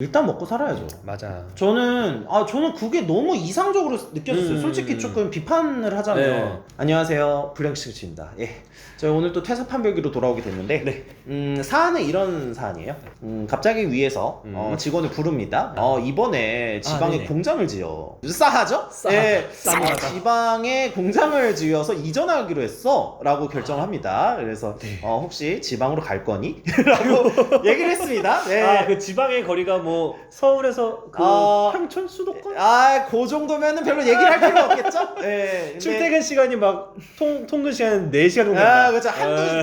일단 먹고 살아야죠. 맞아. 저는 그게 너무 이상적으로 느껴졌어요. 솔직히 조금 비판을 하자면. 네. 안녕하세요, 불량식입니다. 예. 저희 오늘 또 퇴사 판별기로 돌아오게 됐는데, 네. 사안은 이런 사안이에요. 갑자기 위에서 직원을 부릅니다. 이번에 지방에 네네. 공장을 지어. 싸하죠? 예. 싸하다. 지방에 공장을 지어서 이전하기로 했어. 라고 결정을 합니다. 그래서 혹시 지방으로 갈 거니? 라고 얘기를 했습니다. 네. 그 지방의 거리가 뭐 서울에서 평촌 수도권? 그 정도면은 별로 얘기를 할 필요 없겠죠? 네. 근데 출퇴근 시간이 막 통근 시간 4시간 정도 된다. 그렇죠.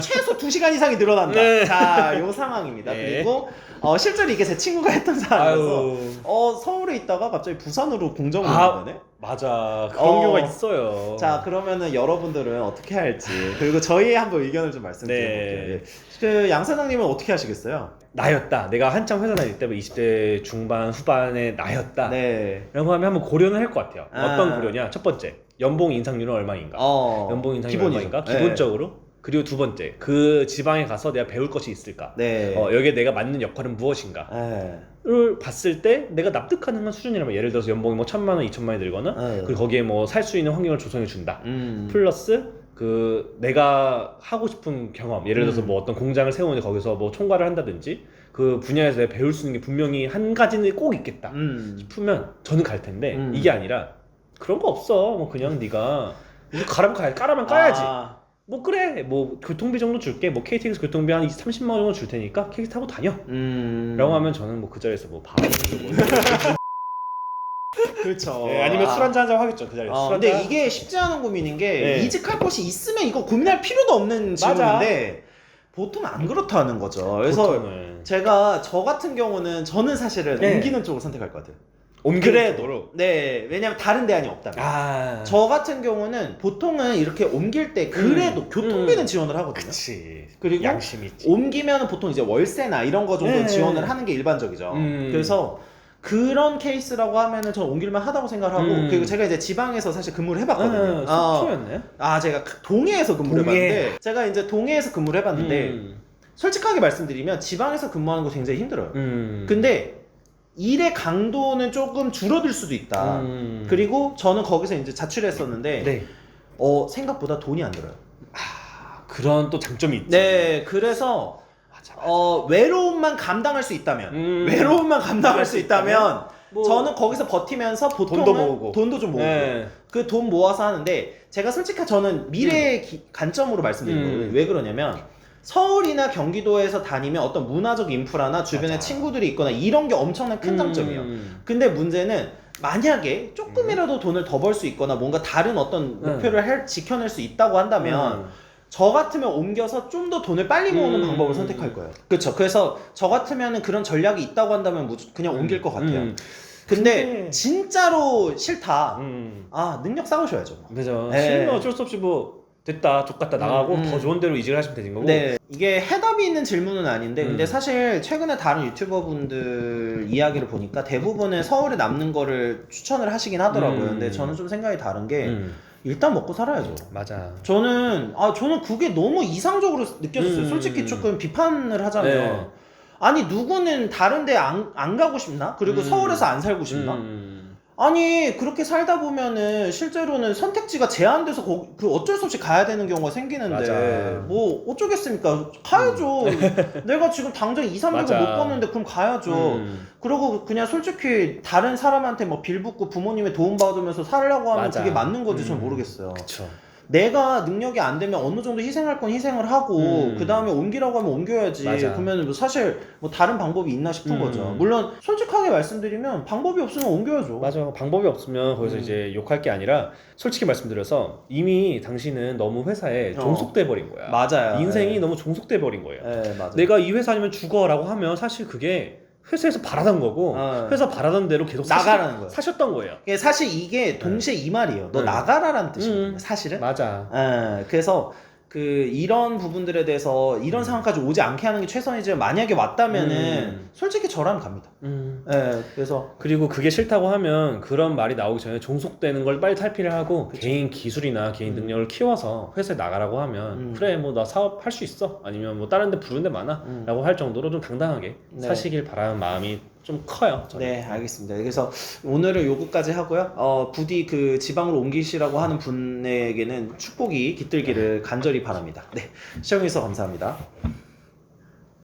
최소 2시간 이상이 늘어난다. 네. 자, 요 상황입니다. 네. 그리고 실제로 이게 제 친구가 했던 사안이어서 아유. 서울에 있다가 갑자기 부산으로 공정을 옮기네. 맞아. 그런 경우가 있어요. 자, 그러면은 여러분들은 어떻게 할지, 그리고 저희의 한번 의견을 좀 말씀드려볼게요. 그 양 사장님은 어떻게 하시겠어요? 나였다. 내가 한창 회사 다닐 때 20대 중반 후반에 나였다. 네. 라고 하면 한번 고려는 할 것 같아요. 어떤 고려냐? 첫 번째, 연봉 인상률은 얼마인가? 연봉 인상률이 기본이죠. 얼마인가? 네. 기본적으로. 그리고 두 번째, 그 지방에 가서 내가 배울 것이 있을까? 네. 여기에 내가 맞는 역할은 무엇인가? 네. 를 봤을 때 내가 납득하는 수준이라면, 예를 들어서 연봉이 뭐 1,000만 원, 2,000만 원이 들거나 그리고 거기에 뭐 살 수 있는 환경을 조성해 준다. 플러스 그 내가 하고 싶은 경험, 예를 들어서 뭐 어떤 공장을 세우는데 거기서 뭐 총괄을 한다든지 그 분야에서 내가 배울 수 있는 게 분명히 한 가지는 꼭 있겠다 싶으면 저는 갈 텐데, 이게 아니라 그런 거 없어. 뭐 그냥 네가 까라면 까야지. 뭐 그래, 뭐 교통비 정도 줄게, 뭐 KTX 교통비 한 30만 원 정도 줄 테니까 KTX 타고 다녀 라고 하면 저는 뭐 그 자리에서 뭐 바로 그렇죠. 네, 아니면 술 한잔 하겠죠, 그 자리에서. 근데 이게 쉽지 않은 고민인 게, 네. 이직할 곳이 있으면 이거 고민할 필요도 없는 질문인데 보통 안 그렇다는 거죠. 그래서 보통은. 저 같은 경우는 저는 사실은 옮기는 쪽을 선택할 것 같아요. 그래도 네, 왜냐면 다른 대안이 없다면. 저 같은 경우는 보통은 이렇게 옮길 때 그래도 교통비는 지원을 하거든요. 그치. 그리고 양심이 있지. 옮기면 보통 이제 월세나 이런 거 정도 지원을 하는 게 일반적이죠. 그래서 그런 케이스라고 하면은 저는 옮길만 하다고 생각을 하고, 그리고 제가 이제 지방에서 사실 근무를 해봤거든요. 속초였네. 제가 동해에서 근무를 해봤는데, 제가 이제 동해에서 근무를 해봤는데, 솔직하게 말씀드리면 지방에서 근무하는 거 굉장히 힘들어요. 근데 일의 강도는 조금 줄어들 수도 있다. 그리고 저는 거기서 이제 자취를 했었는데, 생각보다 돈이 안 들어요. 그런 또 장점이 있지. 네, 그래서 외로움만 감당할 수 있다면, 저는 거기서 버티면서 보통은 돈도 좀 모으고, 그 돈 모아서 하는데, 제가 솔직히 저는 미래의 관점으로 말씀드리는 거예요. 왜 그러냐면, 서울이나 경기도에서 다니면 어떤 문화적 인프라나 주변에 친구들이 있거나 이런 게 엄청난 큰 장점이에요. 근데 문제는 만약에 조금이라도 돈을 더 벌 수 있거나 뭔가 다른 어떤 목표를 지켜낼 수 있다고 한다면, 저 같으면 옮겨서 좀 더 돈을 빨리 모으는 방법을 선택할 거예요. 그렇죠. 그래서 저 같으면 그런 전략이 있다고 한다면 그냥 옮길 것 같아요. 근데 진짜로 싫다. 능력 쌓으셔야죠. 그죠. 네. 싫으면 어쩔 수 없이 뭐 됐다, 족같다 나가고 더 좋은 데로 이직을 하시면 되는 거고. 네, 이게 해답이 있는 질문은 아닌데, 근데 사실 최근에 다른 유튜버 분들 이야기를 보니까 대부분은 서울에 남는 거를 추천을 하시긴 하더라고요. 근데 저는 좀 생각이 다른 게, 일단 먹고 살아야죠. 맞아. 저는 그게 너무 이상적으로 느껴졌어요. 솔직히 조금 비판을 하자면, 아니 누구는 다른 데 안 가고 싶나? 그리고 서울에서 안 살고 싶나? 아니 그렇게 살다 보면은 실제로는 선택지가 제한돼서 그 어쩔 수 없이 가야 되는 경우가 생기는데, 맞아. 뭐 어쩌겠습니까? 가야죠. 내가 지금 당장 2, 300을 못 버는데 그럼 가야죠. 그리고 그냥 솔직히 다른 사람한테 뭐 빌붙고 부모님의 도움 받으면서 살려고 하면 그게 맞는 건지 전 모르겠어요. 그쵸. 내가 능력이 안 되면 어느 정도 희생할 건 희생을 하고, 그 다음에 옮기라고 하면 옮겨야지. 그러면 뭐 사실 뭐 다른 방법이 있나 싶은 거죠. 물론 솔직하게 말씀드리면 방법이 없으면 옮겨야죠. 맞아. 방법이 없으면 거기서 이제 욕할 게 아니라, 솔직히 말씀드려서 이미 당신은 너무 회사에 종속돼 버린 거야. 맞아요. 인생이 너무 종속돼 버린 거예요. 맞아요. 내가 이 회사 아니면 죽어라고 하면 사실 그게 회사에서 바라던 거고, 회사 바라던 대로 계속 나가라는 거예요. 사셨던 거예요. 사실 이게 동시에 이 말이에요. 너 나가라라는 뜻이거든요. 사실은. 맞아. 그래서 이런 부분들에 대해서 이런 상황까지 오지 않게 하는 게 최선이지만, 만약에 왔다면은 솔직히 저라면 갑니다. 그래서 그리고 그게 싫다고 하면 그런 말이 나오기 전에 종속되는 걸 빨리 탈피를 하고, 개인 기술이나 개인 능력을 키워서 회사에 나가라고 하면 그래 뭐 나 사업 할 수 있어, 아니면 뭐 다른 데 부른 데 많아 라고 할 정도로 좀 당당하게 사시길 바라는 마음이 좀 커요. 저는. 네, 알겠습니다. 그래서 오늘은 요거까지 하고요. 부디 그 지방으로 옮기시라고 하는 분에게는 축복이 깃들기를 간절히 바랍니다. 네, 시청해주셔서 감사합니다.